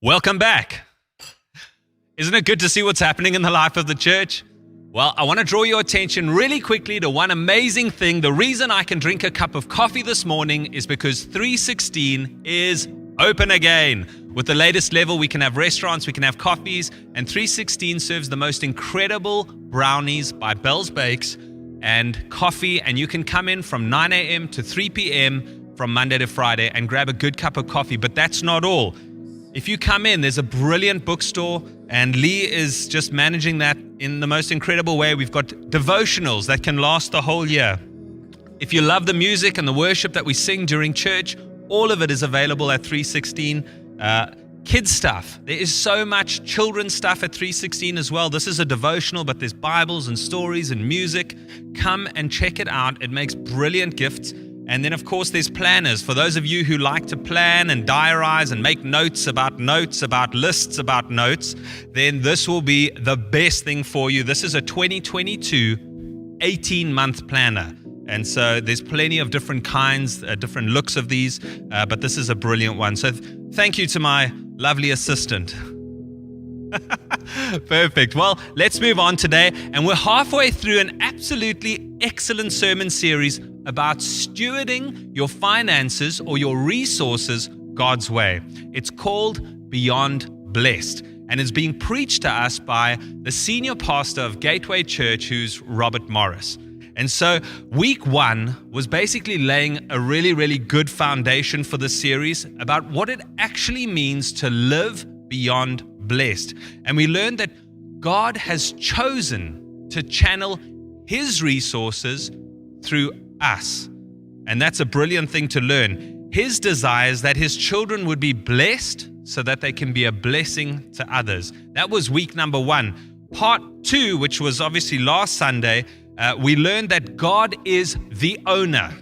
Welcome back. Isn't it good to see what's happening in the life of the church? Well, I want to draw your attention really quickly to one amazing thing. The reason I can drink a cup of coffee this morning is because 316 is open again. With the latest level, we can have restaurants, we can have coffees, and 316 serves the most incredible brownies by Bell's Bakes and coffee, and you can come in from 9 a.m. to 3 p.m. from Monday to Friday and grab a good cup of coffee. But that's not all. If you come in, there's a brilliant bookstore, and Lee is just managing that in the most incredible way. We've got devotionals that can last the whole year. If you love the music and the worship that we sing during church, all of it is available at 316. Kids stuff. There is so much children's stuff at 316 as well. This is a devotional, but there's Bibles and stories and music. Come and check it out. It makes brilliant gifts. And then, of course, there's planners. For those of you who like to plan and diarize and make notes, about lists, about notes, then this will be the best thing for you. This is a 2022 18-month planner. And so there's plenty of different kinds, different looks of these, but this is a brilliant one. So thank you to my lovely assistant. Perfect. Well, let's move on today. And we're halfway through an absolutely excellent sermon series about stewarding your finances or your resources God's way. It's called Beyond Blessed, and it's being preached to us by the senior pastor of Gateway Church, who's Robert Morris. And so week 1 was basically laying a really, really good foundation for the series about what it actually means to live beyond blessed. And we learned that God has chosen to channel His resources through us. And that's a brilliant thing to learn. His desire is that His children would be blessed so that they can be a blessing to others. That was week number 1. Part 2, which was obviously last Sunday, we learned that God is the owner.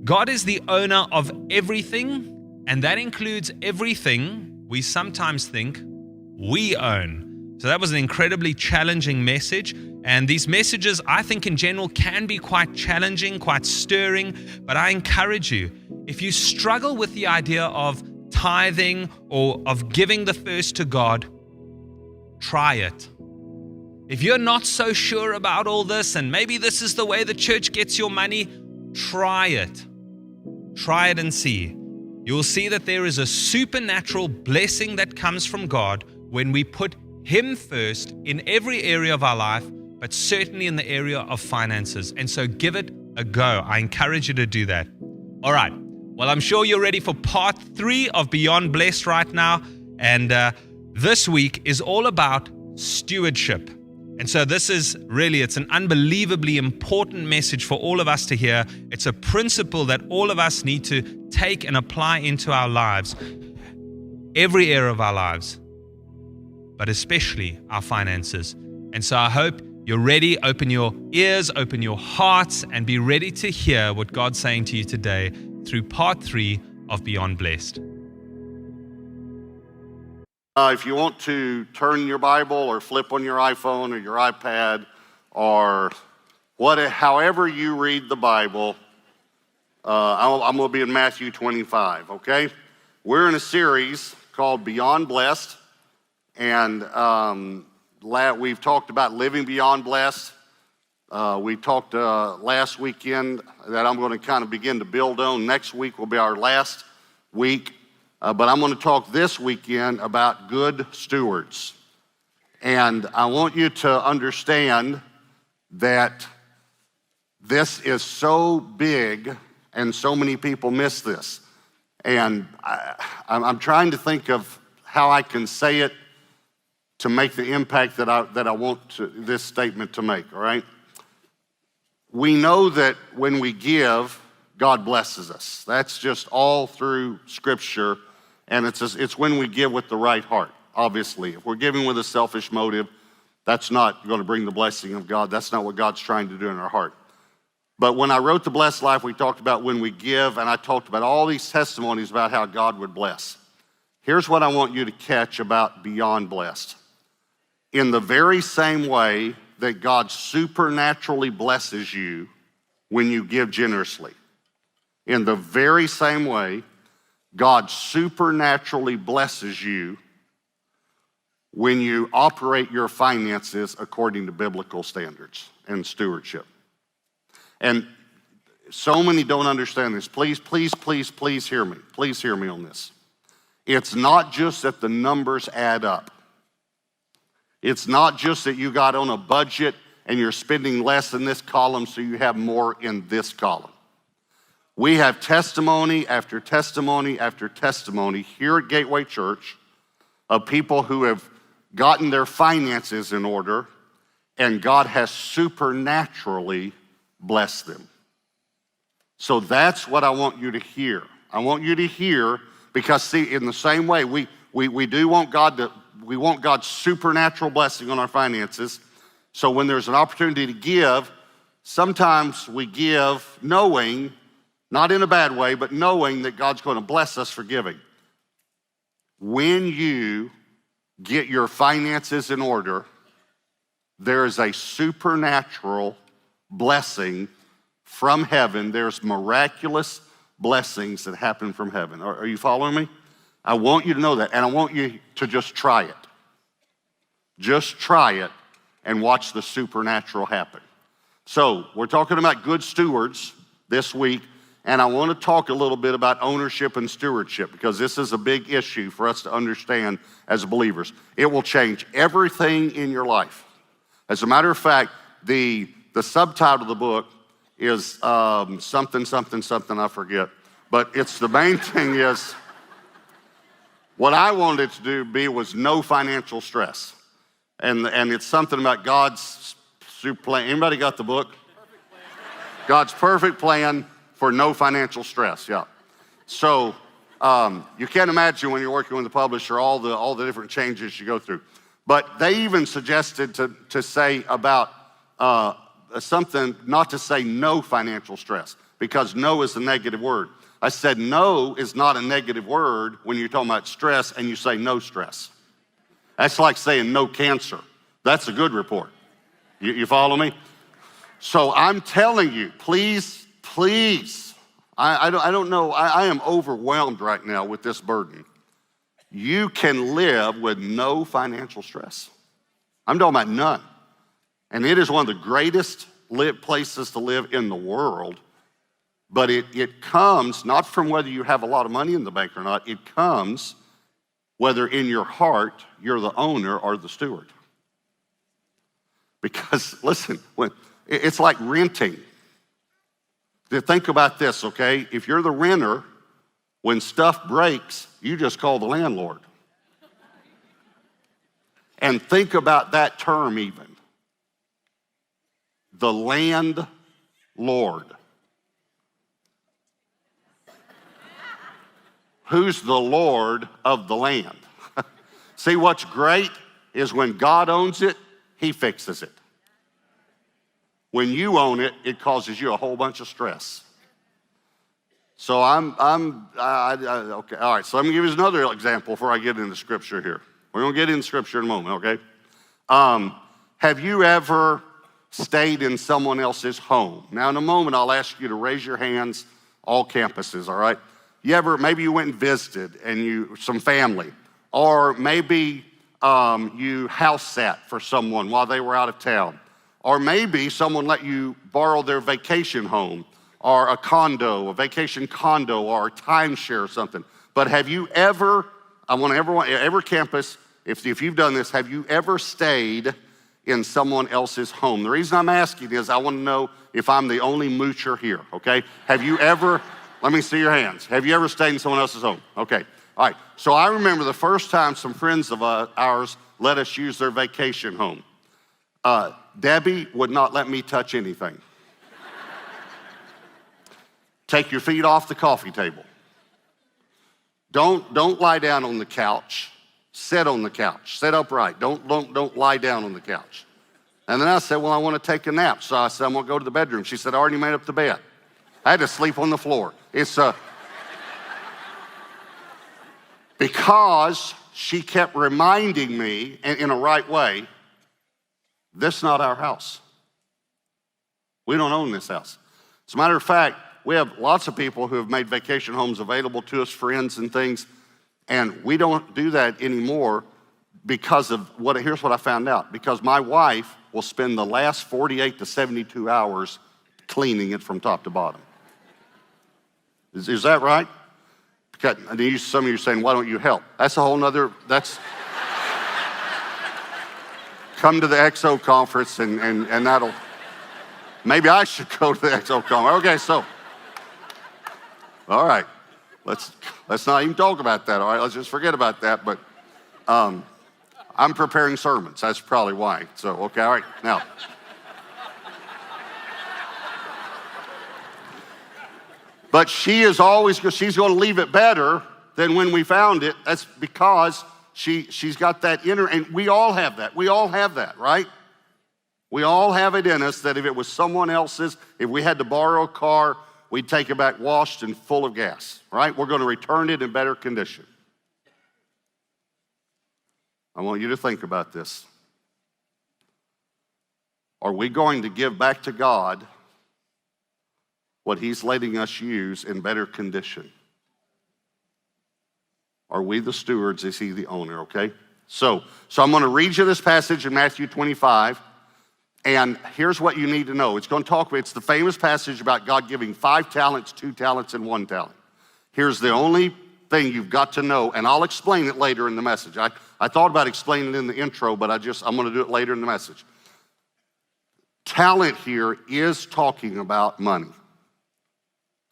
God is the owner of everything, and that includes everything we sometimes think we own. So that was an incredibly challenging message. And these messages, I think in general, can be quite challenging, quite stirring. But I encourage you, if you struggle with the idea of tithing or of giving the first to God, try it. If you're not so sure about all this, and maybe this is the way the church gets your money, try it. Try it and see. You'll see that there is a supernatural blessing that comes from God when we put Him first in every area of our life, but certainly in the area of finances. And so give it a go. I encourage you to do that. All right. Well, I'm sure you're ready for part 3 of Beyond Blessed right now. And this week is all about stewardship. And so this is really, it's an unbelievably important message for all of us to hear. It's a principle that all of us need to take and apply into our lives, every area of our lives, but especially our finances. And so I hope you're ready. Open your ears, open your hearts, and be ready to hear what God's saying to you today through part 3 of Beyond Blessed. If you want to turn your Bible or flip on your iPhone or your iPad or however you read the Bible, I'm going to be in Matthew 25, okay? We're in a series called Beyond Blessed, and we've talked about living beyond blessed. We talked last weekend that I'm going to kind of begin to build on. Next week will be our last week. But I'm going to talk this weekend about good stewards. And I want you to understand that this is so big and so many people miss this. And I'm trying to think of how I can say it to make the impact that I want this statement to make, all right? We know that when we give, God blesses us. That's just all through Scripture. And it's when we give with the right heart, obviously. If we're giving with a selfish motive, that's not going to bring the blessing of God. That's not what God's trying to do in our heart. But when I wrote The Blessed Life, we talked about when we give, and I talked about all these testimonies about how God would bless. Here's what I want you to catch about Beyond Blessed. In the very same way that God supernaturally blesses you when you give generously, in the very same way, God supernaturally blesses you when you operate your finances according to biblical standards and stewardship. And so many don't understand this. Please, please, please, please hear me. Please hear me on this. It's not just that the numbers add up. It's not just that you got on a budget and you're spending less in this column so you have more in this column. We have testimony after testimony after testimony here at Gateway Church of people who have gotten their finances in order and God has supernaturally blessed them. So that's what I want you to hear. I want you to hear because see, in the same way, we want God's supernatural blessing on our finances. So when there's an opportunity to give, sometimes we give knowing, not in a bad way, but knowing that God's going to bless us for giving. When you get your finances in order, there is a supernatural blessing from heaven. There's miraculous blessings that happen from heaven. Are you following me? I want you to know that, and I want you to just try it. Just try it and watch the supernatural happen. So we're talking about good stewards this week, and I want to talk a little bit about ownership and stewardship because this is a big issue for us to understand as believers. It will change everything in your life. As a matter of fact, the subtitle of the book is something, I forget. But it's the main thing is, what I wanted it to was no financial stress. And it's something about God's super plan. Anybody got the book? God's perfect plan for no financial stress, yeah. So you can't imagine when you're working with a publisher all the different changes you go through. But they even suggested to say about something, not to say no financial stress, because no is a negative word. I said no is not a negative word when you're talking about stress and you say no stress. That's like saying no cancer. That's a good report. You follow me? So I'm telling you, please, I don't know, I am overwhelmed right now with this burden. You can live with no financial stress. I'm talking about none. And it is one of the greatest places to live in the world, but it comes not from whether you have a lot of money in the bank or not, it comes whether in your heart you're the owner or the steward. Because listen, it's like renting. Think about this, okay? If you're the renter, when stuff breaks, you just call the landlord. And think about that term even. The landlord. Who's the Lord of the land? See, what's great is when God owns it, he fixes it. When you own it, it causes you a whole bunch of stress. So okay, all right, so let me give you another example before I get into scripture here. We're gonna get into scripture in a moment, okay? Have you ever stayed in someone else's home? Now in a moment, I'll ask you to raise your hands, all campuses, all right? Maybe you went and visited some family, or maybe you house sat for someone while they were out of town, or maybe someone let you borrow their vacation home, or a condo, a vacation condo, or a timeshare or something. But have you ever, I want every campus, if you've done this, have you ever stayed in someone else's home? The reason I'm asking is I want to know if I'm the only moocher here, okay? Have you ever, let me see your hands. Have you ever stayed in someone else's home? Okay, all right. So I remember the first time some friends of ours let us use their vacation home. Debbie would not let me touch anything. Take your feet off the coffee table. Don't lie down on the couch. Sit on the couch. Sit upright. Don't lie down on the couch. And then I said, well, I want to take a nap. So I said, I'm going to go to the bedroom. She said, I already made up the bed. I had to sleep on the floor. It's because she kept reminding me in a right way, this is not our house. We don't own this house. As a matter of fact, we have lots of people who have made vacation homes available to us, friends and things, and we don't do that anymore because of here's what I found out. Because my wife will spend the last 48 to 72 hours cleaning it from top to bottom. Is that right? Because some of you are saying, why don't you help? That's a whole nother, come to the XO conference and that'll, maybe I should go to the XO conference. Okay, so, all right, let's not even talk about that, all right? Let's just forget about that, but I'm preparing sermons, that's probably why. So, okay, all right, now. But she's going to leave it better than when we found it. That's because she's got that inner, and we all have that. We all have that, right? We all have it in us that if it was someone else's, if we had to borrow a car, we'd take it back washed and full of gas, right? We're going to return it in better condition. I want you to think about this. Are we going to give back to God what he's letting us use in better condition? Are we the stewards? Is he the owner, okay? So I'm going to read you this passage in Matthew 25, and here's what you need to know. It's the famous passage about God giving 5 talents, 2 talents, and 1 talent. Here's the only thing you've got to know, and I'll explain it later in the message. I thought about explaining it in the intro, but I'm going to do it later in the message. Talent here is talking about money.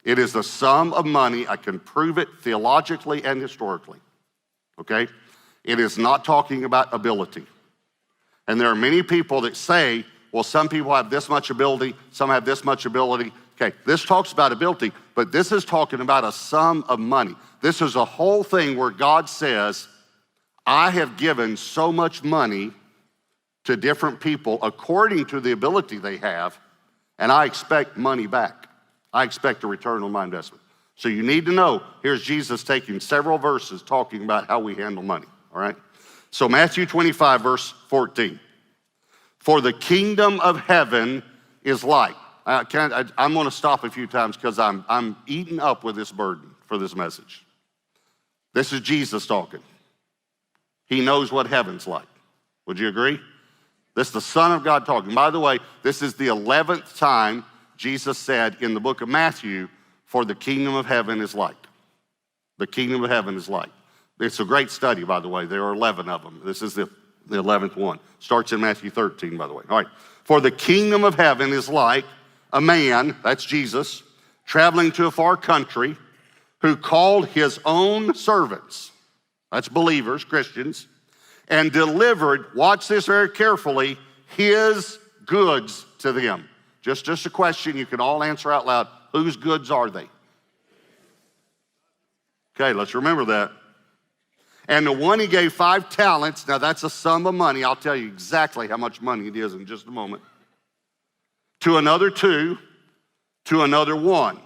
It is the sum of money. I can prove it theologically and historically, okay? It is not talking about ability. And there are many people that say, well, some people have this much ability, some have this much ability. Okay, this talks about ability, but this is talking about a sum of money. This is a whole thing where God says, I have given so much money to different people according to the ability they have, and I expect money back. I expect a return on my investment. So you need to know, here's Jesus taking several verses talking about how we handle money, all right? So Matthew 25, verse 14. For the kingdom of heaven is like. I'm going to stop a few times because I'm eaten up with this burden for this message. This is Jesus talking. He knows what heaven's like. Would you agree? This is the Son of God talking. By the way, this is the 11th time Jesus said in the book of Matthew, for the kingdom of heaven is like. The kingdom of heaven is like. It's a great study, by the way. There are 11 of them. This is the 11th one. Starts in Matthew 13, by the way. All right. For the kingdom of heaven is like a man, that's Jesus, traveling to a far country, who called his own servants, that's believers, Christians, and delivered, watch this very carefully, his goods to them. Just a question you can all answer out loud. Whose goods are they? Okay, let's remember that. And the one he gave 5 talents, now that's a sum of money. I'll tell you exactly how much money it is in just a moment. To another 2, to another 1.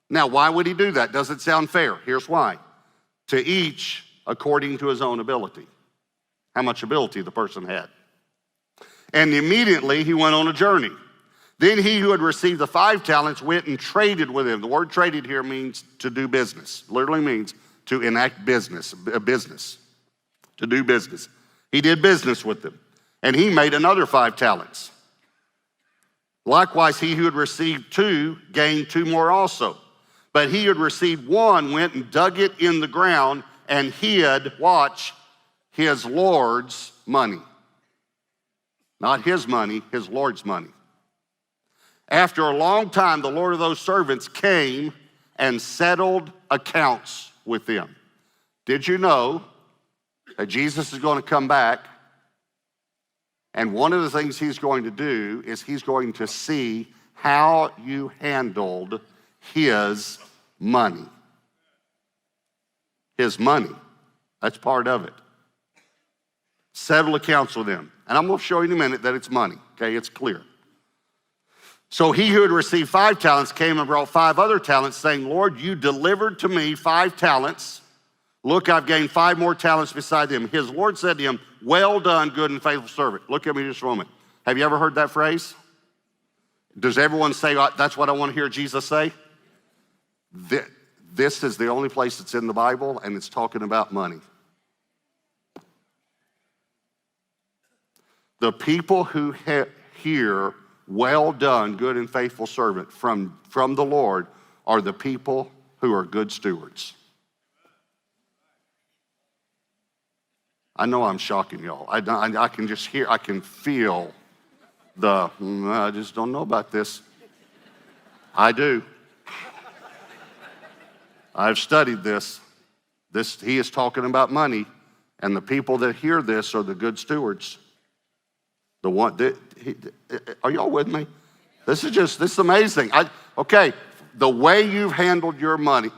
Now, why would he do that? Doesn't sound fair. Here's why. To each according to his own ability. How much ability the person had. And immediately he went on a journey. Then he who had received the 5 talents went and traded with him. The word traded here means to do business. Literally means to enact business, a business, to do business. He did business with them. And he made another 5 talents. Likewise, he who had received 2 gained 2 more also. But he who had received 1 went and dug it in the ground and hid, watch, his Lord's money. Not his money, his Lord's money. After a long time, the Lord of those servants came and settled accounts with them. Did you know that Jesus is going to come back? And one of the things he's going to do is he's going to see how you handled his money. His money. That's part of it. Settle accounts with them. And I'm going to show you in a minute that it's money. Okay, it's clear. So he who had received 5 talents came and brought 5 other talents, saying, Lord, you delivered to me 5 talents. Look, I've gained 5 more talents beside them. His Lord said to him, well done, good and faithful servant. Look at me just a moment. Have you ever heard that phrase? Does everyone say, that's what I want to hear Jesus say? This is the only place it's in the Bible, and it's talking about money. The people who hear, well done, good and faithful servant, from the Lord are the people who are good stewards. I know I'm shocking y'all. I can just hear, I can feel I just don't know about this. I do. I've studied this. He is talking about money, and the people that hear this are the good stewards. Are y'all with me? This is amazing. Okay, the way you've handled your money,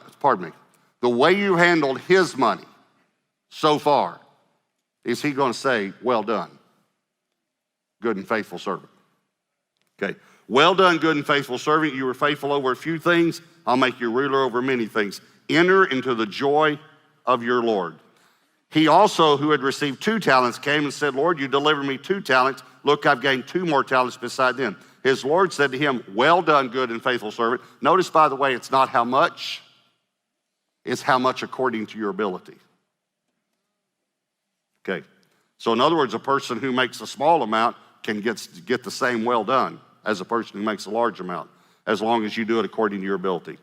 the way you handled his money so far, is he going to say, well done, good and faithful servant? Okay, well done, good and faithful servant. You were faithful over a few things. I'll make you ruler over many things. Enter into the joy of your Lord. He also, who had received 2 talents, came and said, Lord, you delivered me 2 talents. Look, I've gained 2 more talents beside them. His Lord said to him, well done, good and faithful servant. Notice, by the way, it's not how much, it's how much according to your ability. Okay, so in other words, a person who makes a small amount can get the same well done as a person who makes a large amount, as long as you do it according to your ability.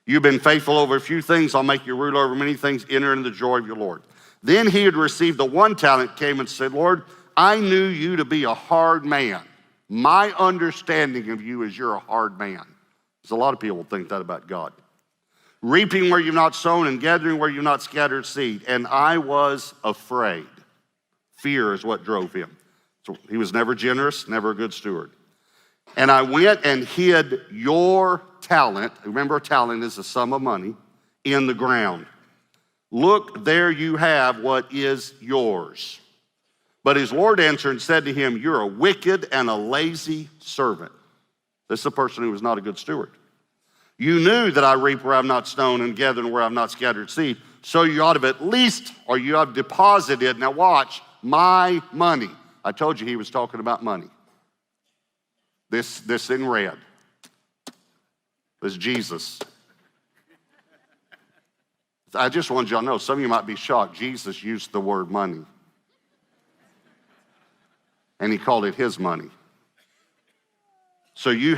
You've been faithful over a few things, I'll make you ruler over many things. Enter into the joy of your Lord. Then he had received the 1 talent, came and said, Lord, I knew you to be a hard man. My understanding of you is you're a hard man. Because a lot of people think that about God. Reaping where you've not sown and gathering where you've not scattered seed. And I was afraid. Fear is what drove him. So he was never generous, never a good steward. And I went and hid your talent. Remember, a talent is a sum of money in the ground. Look, there you have what is yours. But his Lord answered and said to him, you're a wicked and a lazy servant. This is a person who was not a good steward. You knew that I reap where I've not sown and gather where I've not scattered seed. So you ought to have at least, or you have deposited, now watch, my money. I told you he was talking about money. This in red is Jesus. I just wanted y'all to know, some of you might be shocked. Jesus used the word money. And he called it his money. So you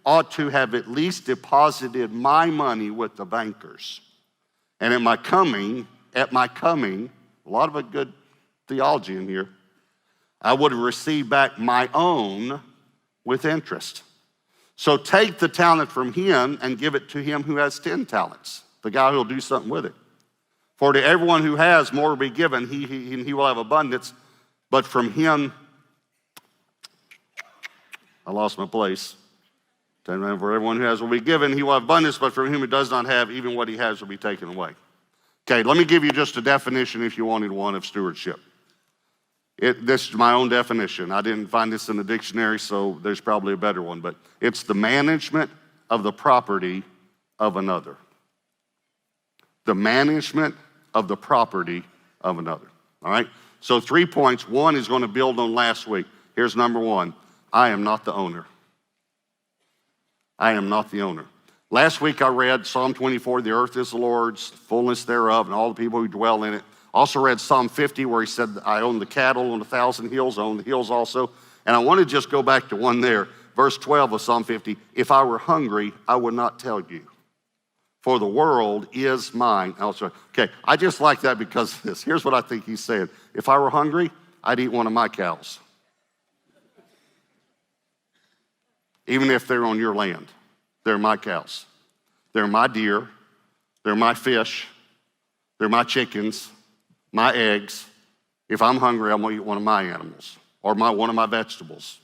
ought to have at least deposited my money with the bankers. And at my coming, a lot of a good theology in here, I would have received back my own with interest. So take the talent from him and give it to him who has 10 talents, the guy who will do something with it. For to everyone who has, more will be given, he will have abundance. But from him, I lost my place. For everyone who has will be given, he will have abundance, but from him who does not have, even what he has will be taken away. Okay, let me give you just a definition, if you wanted one, of stewardship. This is my own definition. I didn't find this in the dictionary, so there's probably a better one, but it's the management of the property of another. The management of the property of another, all right? So 3 points. One is going to build on last week. Here's number 1. I am not the owner. I am not the owner. Last week I read Psalm 24, the earth is the Lord's, fullness thereof, and all the people who dwell in it. Also read Psalm 50 where he said, I own the cattle on 1,000 hills, I own the hills also. And I want to just go back to one there. Verse 12 of Psalm 50, if I were hungry, I would not tell you, for the world is mine. Okay, I just like that because of this. Here's what I think he's saying. If I were hungry, I'd eat one of my cows. Even if they're on your land, they're my cows. They're my deer, they're my fish, they're my chickens, my eggs. If I'm hungry, I'm gonna eat one of my animals or one of my vegetables.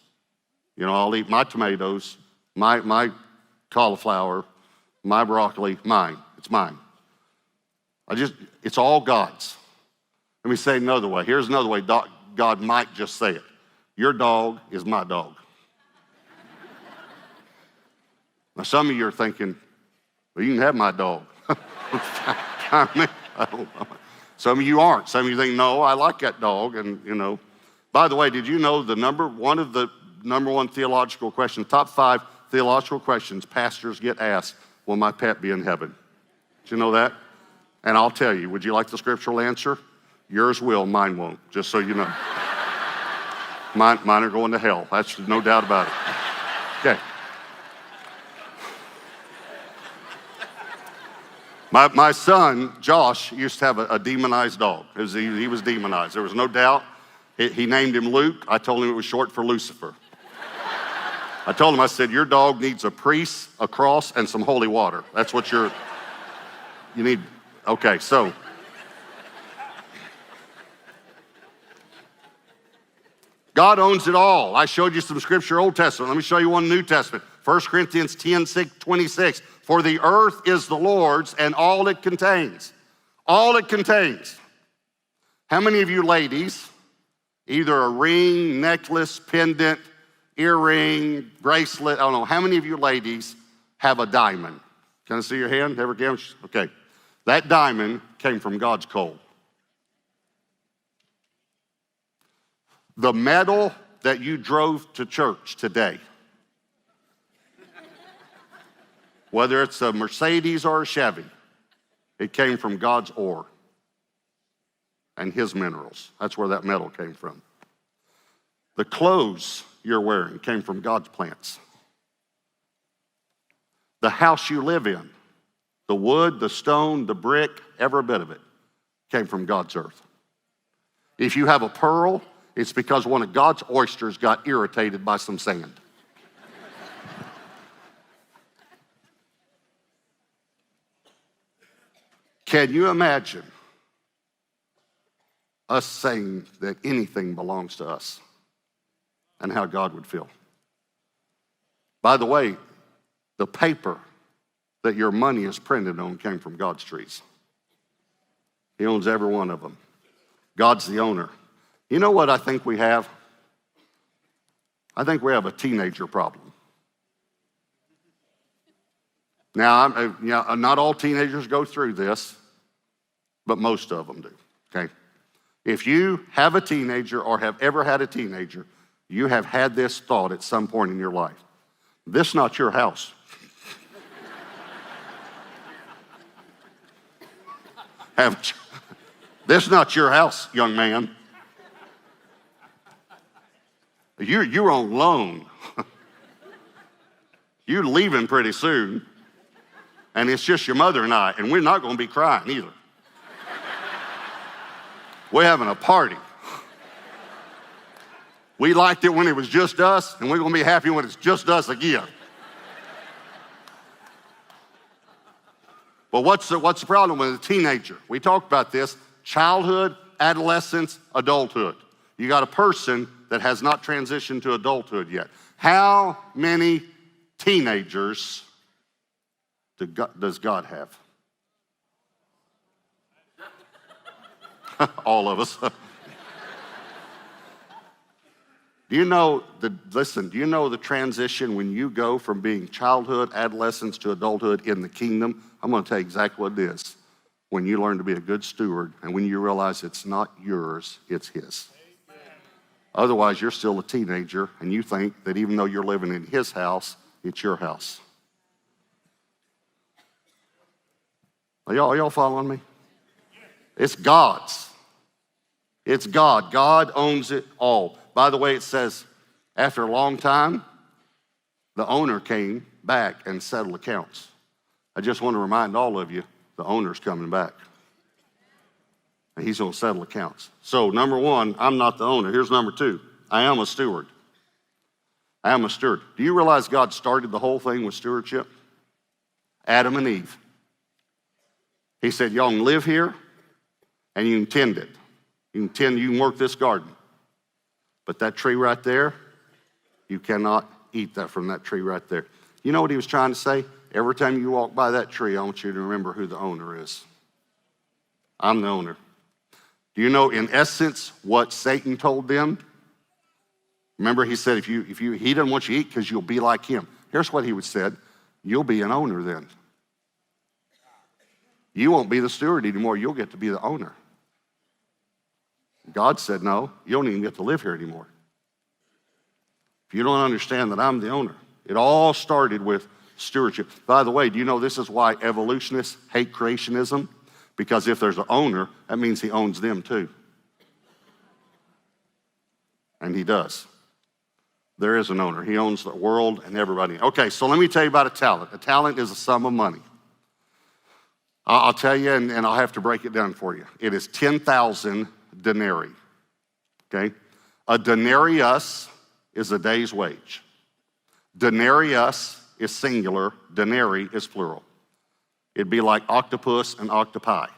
You know, I'll eat my tomatoes, my cauliflower, my broccoli, mine. It's mine. It's all God's. Let me say it another way. Here's another way God might just say it. Your dog is my dog. Now, some of you are thinking, well, you can have my dog. Some of you aren't. Some of you think, no, I like that dog. And, you know, by the way, did you know one of the number one theological questions, top 5 theological questions pastors get asked will my pet be in heaven? Did you know that? And I'll tell you, would you like the scriptural answer? Yours will, mine won't, just so you know. Mine are going to hell. That's no doubt about it. Okay. My son, Josh, used to have a demonized dog. He was demonized. There was no doubt. He named him Luke. I told him it was short for Lucifer. I told him, I said, your dog needs a priest, a cross, and some holy water. That's what you need. Okay, so. God owns it all. I showed you some scripture, Old Testament. Let me show you one New Testament. 1 Corinthians 10:26. For the earth is the Lord's and all it contains. All it contains. How many of you ladies, either a ring, necklace, pendant, earring, bracelet, I don't know, how many of you ladies have a diamond? Can I see your hand? Ever came? Okay. That diamond came from God's coal. The metal that you drove to church today, whether it's a Mercedes or a Chevy, it came from God's ore and his minerals. That's where that metal came from. The clothes you're wearing came from God's plants. The house you live in, the wood, the stone, the brick, every bit of it came from God's earth. If you have a pearl, it's because one of God's oysters got irritated by some sand. Can you imagine us saying that anything belongs to us and how God would feel? By the way, the paper that your money is printed on came from God's trees. He owns every one of them. God's the owner. You know what I think we have? I think we have a teenager problem. Now, not all teenagers go through this, but most of them do, okay? If you have a teenager or have ever had a teenager, you have had this thought at some point in your life. This is not your house. Haven't you? This is not your house, young man. You're on loan. You're leaving pretty soon. And it's just your mother and I, and we're not going to be crying either. We're having a party. We liked it when it was just us, and we're going to be happy when it's just us again. But what's the problem with a teenager? We talked about this. Childhood, adolescence, adulthood. You got a person that has not transitioned to adulthood yet. How many teenagers does God have? All of us. Do you know the transition when you go from being childhood, adolescence to adulthood in the kingdom? I'm going to tell you exactly what it is. When you learn to be a good steward and when you realize it's not yours, it's his. Otherwise, you're still a teenager and you think that even though you're living in his house, it's your house. Are y'all following me? It's God's. It's God. God owns it all. By the way, it says after a long time, the owner came back and settled accounts. I just want to remind all of you, the owner's coming back. And he's going to settle accounts. So number one, I'm not the owner. Here's number two. I am a steward. I am a steward. Do you realize God started the whole thing with stewardship? Adam and Eve. He said, y'all can live here and you can tend it. You can work this garden. But that tree right there, you cannot eat that from that tree right there. You know what he was trying to say? Every time you walk by that tree, I want you to remember who the owner is. I'm the owner. Do you know, in essence, what Satan told them? Remember, he said, he doesn't want you to eat because you'll be like him. Here's what he would said. You'll be an owner then. You won't be the steward anymore. You'll get to be the owner. God said, no, you don't even get to live here anymore. If you don't understand that I'm the owner. It all started with stewardship. By the way, do you know this is why evolutionists hate creationism? Because if there's an owner, that means he owns them too. And he does. There is an owner. He owns the world and everybody. Okay, so let me tell you about a talent. A talent is a sum of money. I'll tell you, and I'll have to break it down for you. It is 10,000 denarii, okay? A denarius is a day's wage. Denarius is singular, denarii is plural. It'd be like octopus and octopi,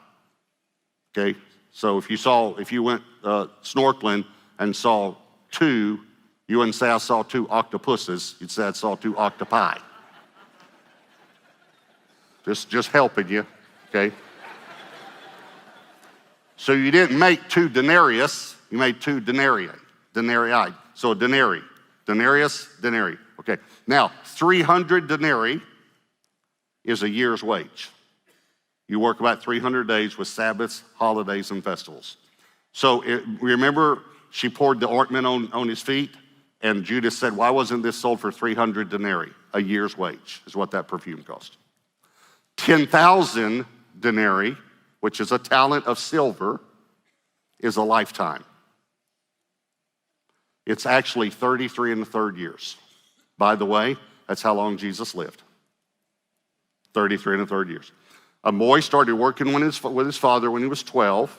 okay? So if you went snorkeling and saw two, you wouldn't say I saw two octopuses, you'd say I saw two octopi. Just helping you, okay? So you didn't make two denarius, you made two denarii. So a denarii, denarius, denarii. Okay, now 300 denarii is a year's wage. You work about 300 days with Sabbaths, holidays, and festivals. So remember, she poured the ointment on his feet, and Judas said, why wasn't this sold for 300 denarii? A year's wage is what that perfume cost. 10,000 denarii, which is a talent of silver, is a lifetime. It's actually 33 1/3 years. By the way, that's how long Jesus lived. 33 1/3 years. A boy started working with his father when he was 12.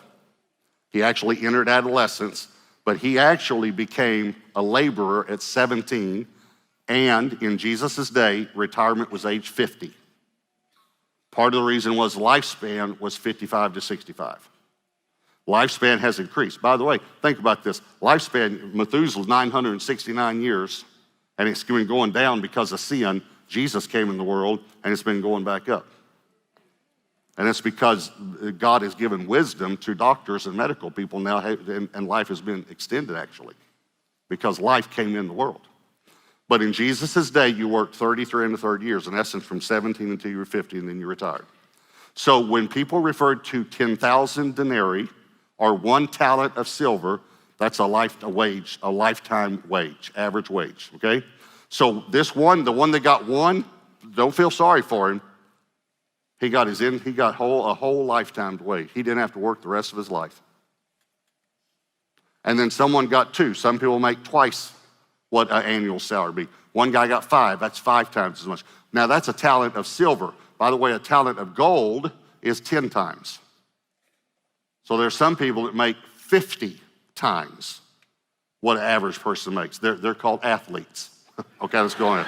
He actually entered adolescence, but he actually became a laborer at 17, and in Jesus' day, retirement was age 50. Part of the reason was lifespan was 55 to 65. Lifespan has increased. By the way, think about this. Lifespan, Methuselah's 969 years, and it's been going down because of sin. Jesus came in the world, and it's been going back up. And it's because God has given wisdom to doctors and medical people now, and life has been extended, actually, because life came in the world. But in Jesus' day, you worked 33 1/3 years, in essence, from 17 until you were 50, and then you retired. So when people referred to 10,000 denarii, or 1 talent of silver, that's a lifetime wage, average wage, okay? So this one, the one that got one, don't feel sorry for him. He got a whole lifetime wage. He didn't have to work the rest of his life. And then someone got 2. Some people make twice what an annual salary be. One guy got 5, that's 5 times as much. Now that's a talent of silver. By the way, a talent of gold is 10 times. So there's some people that make 50 times what an average person makes. They're called athletes. Okay, let's go on.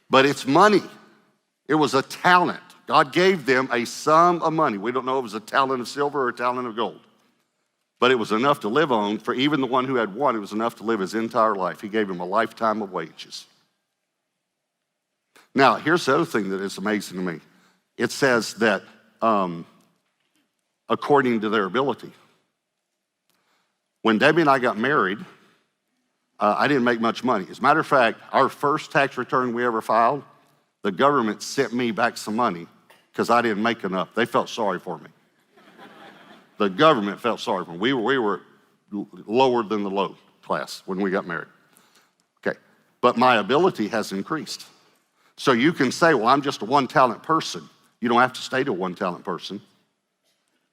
But it's money. It was a talent. God gave them a sum of money. We don't know if it was a talent of silver or a talent of gold. But it was enough to live on. For even the one who had one, it was enough to live his entire life. He gave him a lifetime of wages. Now, here's the other thing that is amazing to me. It says that according to their ability. When Debbie and I got married, I didn't make much money. As a matter of fact, our first tax return we ever filed, the government sent me back some money because I didn't make enough. They felt sorry for me. The government felt sorry for me. We were lower than the low class when we got married. Okay, but my ability has increased. So you can say, well, I'm just a one-talent person. You don't have to stay to a one-talent person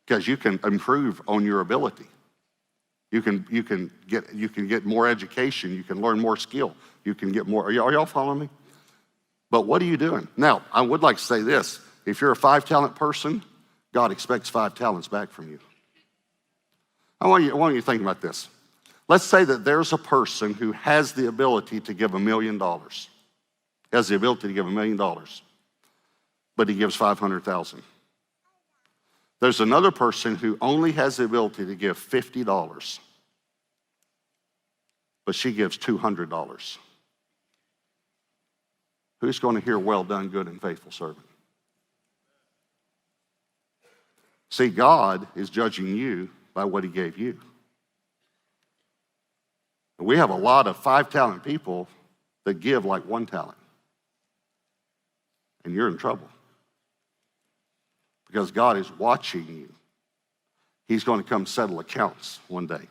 because you can improve on your ability. You can get more education. You can learn more skill. You can get more. Are y'all following me? But what are you doing? Now, I would like to say this. If you're a 5-talent person, God expects 5 talents back from you. I want you to think about this. Let's say that there's a person who has the ability to give $1 million. Has the ability to give $1 million, but he gives 500,000. There's another person who only has the ability to give $50, but she gives $200. Who's going to hear, well done, good and faithful servant? See, God is judging you by what he gave you. And we have a lot of 5-talent people that give like 1 talent. And you're in trouble. Because God is watching you. He's going to come settle accounts one day.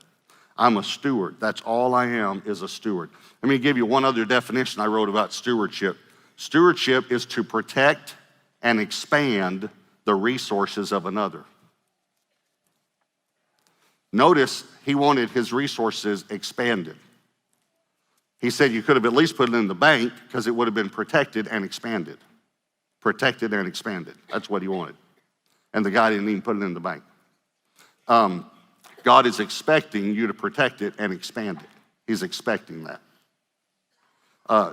I'm a steward. That's all I am, is a steward. Let me give you one other definition I wrote about stewardship. Stewardship is to protect and expand the resources of another. Notice he wanted his resources expanded. He said you could have at least put it in the bank because it would have been protected and expanded. Protected and expanded. That's what he wanted. And the guy didn't even put it in the bank. God is expecting you to protect it and expand it. He's expecting that.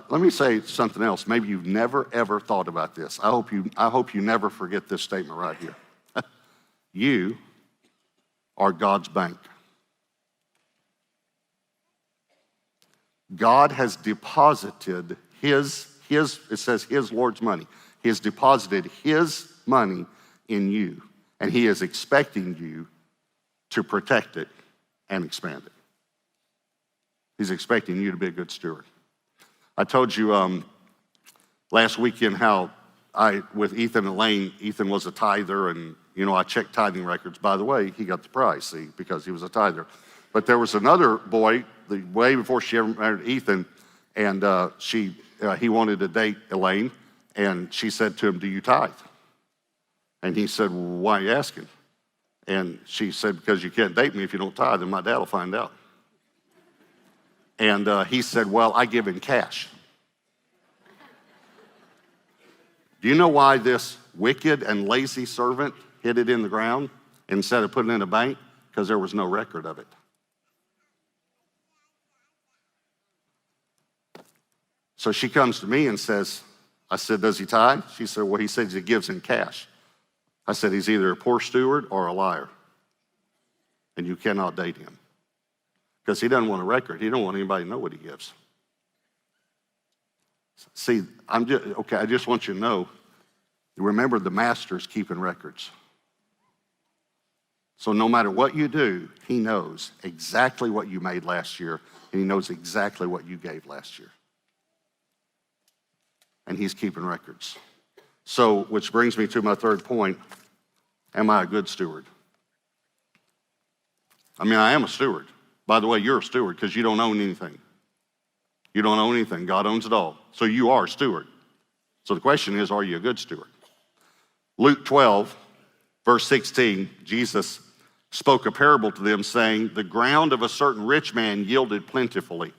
Let me say something else. Maybe you've never, ever thought about this. I hope you never forget this statement right here. You are God's bank. God has deposited it says his Lord's money. He has deposited his money in you, and he is expecting you to protect it and expand it. He's expecting you to be a good steward. I told you last weekend how with Ethan and Elaine, Ethan was a tither, and I checked tithing records. By the way, he got the prize, see, because he was a tither. But there was another boy, way before she ever married Ethan, and he wanted to date Elaine, and she said to him, "Do you tithe?" And he said, "Well, why are you asking?" And she said, "Because you can't date me if you don't tithe, and my dad will find out." And he said, "Well, I give in cash." Do you know why this wicked and lazy servant hid it in the ground instead of putting it in a bank? Because there was no record of it. So she comes to me and says, I said, "Does he tithe?" She said, "Well, he says he gives in cash." I said, "He's either a poor steward or a liar. And you cannot date him. Because he doesn't want a record. He don't want anybody to know what he gives." See, I just want you to know, remember the master's keeping records. So no matter what you do, he knows exactly what you made last year, and he knows exactly what you gave last year. And he's keeping records. So, which brings me to my third point. Am I a good steward? I mean, I am a steward. By the way, you're a steward because you don't own anything. You don't own anything. God owns it all. So you are a steward. So the question is, are you a good steward? Luke 12, verse 16, Jesus spoke a parable to them saying, "The ground of a certain rich man yielded plentifully.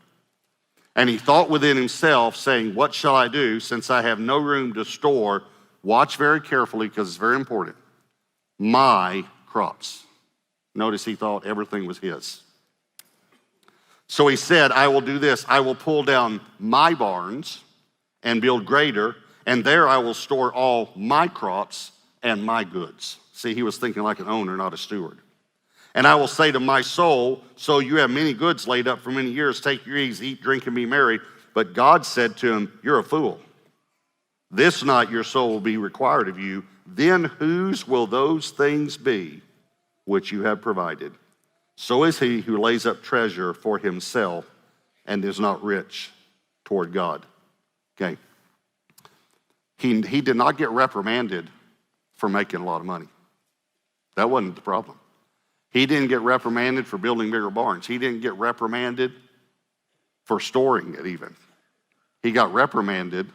And he thought within himself, saying, 'What shall I do since I have no room to store?'" Watch very carefully because it's very important. "My crops." Notice he thought everything was his. "So he said, I will do this. I will pull down my barns and build greater, and there I will store all my crops and my goods." See, he was thinking like an owner, not a steward. "And I will say to my soul, so you have many goods laid up for many years. Take your ease, eat, drink, and be merry." But God said to him, "You're a fool. This night your soul will be required of you. Then whose will those things be which you have provided? So is he who lays up treasure for himself and is not rich toward God." Okay. He did not get reprimanded for making a lot of money. That wasn't the problem. He didn't get reprimanded for building bigger barns. He didn't get reprimanded for storing it even. He got reprimanded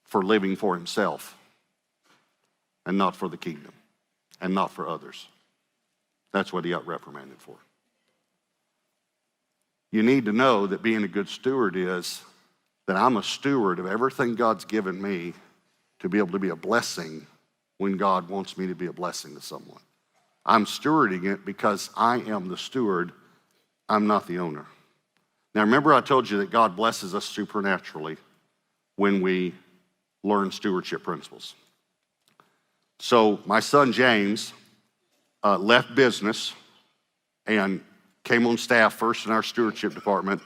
for living for himself and not for the kingdom and not for others. That's what he got reprimanded for. You need to know that being a good steward is that I'm a steward of everything God's given me to be able to be a blessing when God wants me to be a blessing to someone. I'm stewarding it because I am the steward. I'm not the owner. Now remember I told you that God blesses us supernaturally when we learn stewardship principles. So my son James left business and came on staff first in our stewardship department,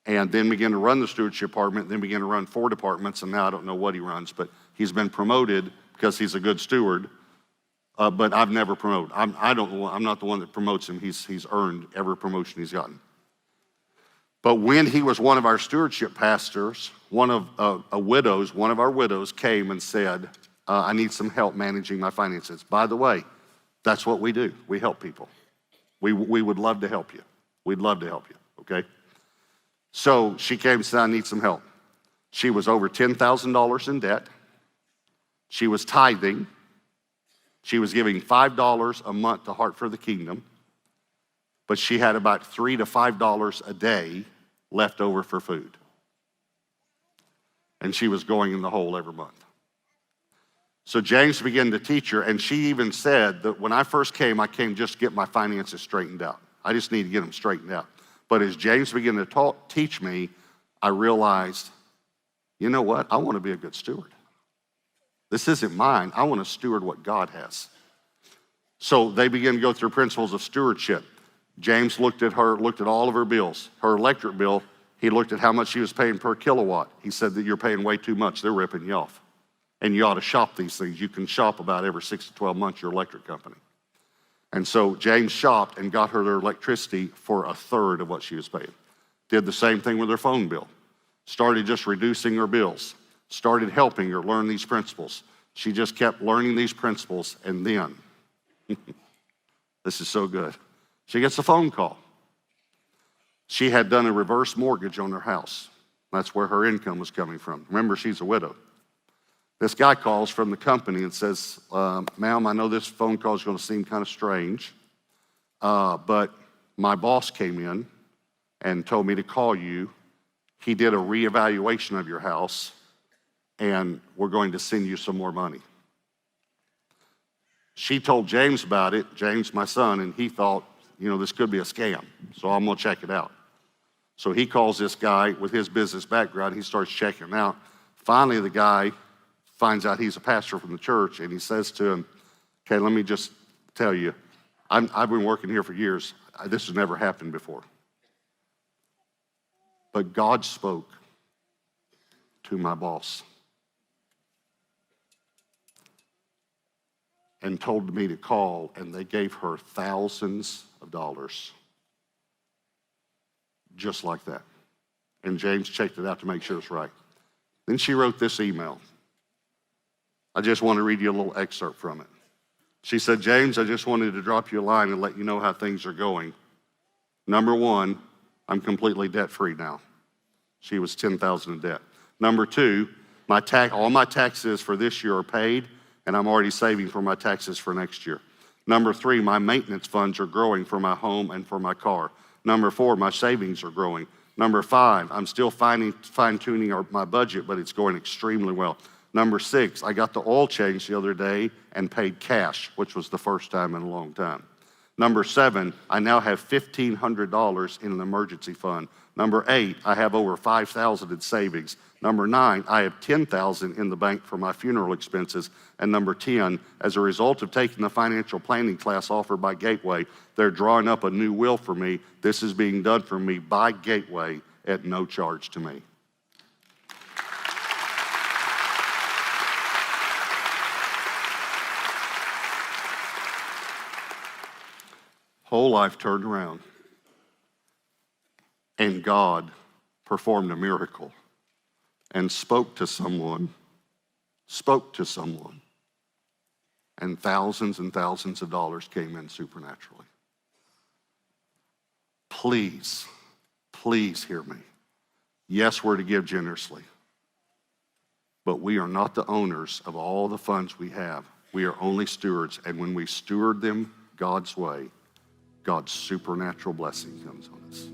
and then began to run the stewardship department, then began to run 4 departments, and now I don't know what he runs, but he's been promoted because he's a good steward, but I've never promoted. I'm not the one that promotes him. He's earned every promotion he's gotten. But when he was one of our stewardship pastors, one of our widows came and said, "I need some help managing my finances." By the way, that's what we do. We help people. We would love to help you. We'd love to help you, okay? So she came and said, I need some help. She was over $10,000 in debt. She was tithing. She was giving $5 a month to Heart for the Kingdom, but she had about $3 to $5 a day left over for food. And she was going in the hole every month. So James began to teach her, and she even said that when I first came, I came just to get my finances straightened out. I just need to get them straightened out. But as James began to teach me, I realized, you know what? I want to be a good steward. This isn't mine. I want to steward what God has. So they began to go through principles of stewardship. James looked at her, looked at all of her bills. Her electric bill, he looked at how much she was paying per kilowatt. He said that you're paying way too much. They're ripping you off. And you ought to shop these things. You can shop about every 6 to 12 months, your electric company. And so James shopped and got her their electricity for a third of what she was paying. Did the same thing with her phone bill. Started just reducing her bills. Started helping her learn these principles. She just kept learning these principles, and then, this is so good, she gets a phone call. She had done a reverse mortgage on her house. That's where her income was coming from. Remember, she's a widow. This guy calls from the company and says, ma'am, I know this phone call is going to seem kind of strange, but my boss came in and told me to call you. He did a reevaluation of your house, and we're going to send you some more money. She told James about it, James, my son, and he thought, you know, this could be a scam, so I'm going to check it out. So he calls this guy with his business background. He starts checking it out. Finally, the guy finds out he's a pastor from the church, and he says to him, okay, let me just tell you, I've been working here for years. This has never happened before. But God spoke to my boss and told me to call, and they gave her thousands of dollars just like that. And James checked it out to make sure it's right. Then she wrote this email. I just want to read you a little excerpt from it. She said, James, I just wanted to drop you a line and let you know how things are going. Number one, I'm completely debt-free now. She was $10,000 in debt. Number two, all my taxes for this year are paid, and I'm already saving for my taxes for next year. Number three, my maintenance funds are growing for my home and for my car. Number four, my savings are growing. Number five, I'm still fine-tuning my budget, but it's going extremely well. Number six, I got the oil change the other day and paid cash, which was the first time in a long time. Number seven, I now have $1,500 in an emergency fund. Number eight, I have over $5,000 in savings. Number nine, I have $10,000 in the bank for my funeral expenses. And number 10, as a result of taking the financial planning class offered by Gateway, they're drawing up a new will for me. This is being done for me by Gateway at no charge to me. Whole life turned around, and God performed a miracle and spoke to someone, and thousands of dollars came in supernaturally. Please hear me. Yes, we're to give generously, but we are not the owners of all the funds we have. We are only stewards, and when we steward them God's way, God's supernatural blessing comes on us.